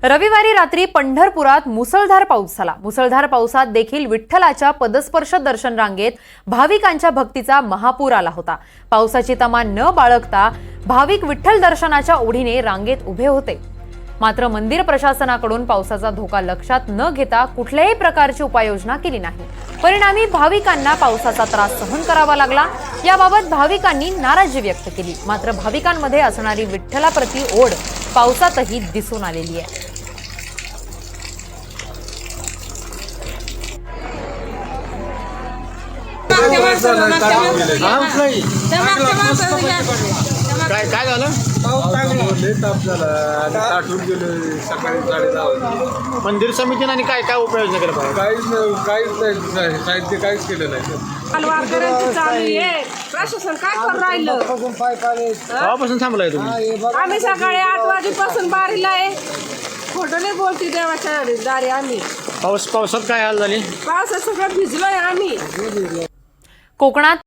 रविवारी रात्री पंढरपुरात मुसळधार पाऊस झाला। मुसळधार पावसात देखील विठ्ठलाच्या पदस्पर्श दर्शन रांगेत भाविकांच्या भक्तीचा महापूर आला होता। पावसाची तमा न बाळगता भाविक विठ्ठल दर्शनाच्या ओढीने रांगेत उभे होते। मात्र मंदिर प्रशासनाकडून पावसाचा धोका लक्षात न घेता कुठल्याही प्रकारची उपाययोजना केली नाही। परिणामी भाविकांना पावसाचा त्रास सहन करावा लागला। याबाबत भाविकांनी नाराजी व्यक्त केली। मात्र भाविकांमध्ये असणारी विठ्ठलाप्रती ओढ पावसातही दिसून आलेली आहे। काय झालं? मंदिर समितीने आणि काय काय उपाययोजना केल्या पाहिजे? काहीच केलं नाही। प्रशासन काय करून राहिलं? केव्हापासून थांबलाय तुम्ही? आम्ही सकाळी 8 वाजेपासून बारीला आहे। खोटं नाही बोलती देवाच्या दारी आम्ही। पावसात काय हाल झाली? पावसात सगळं भिजलोय आम्ही। कोकणात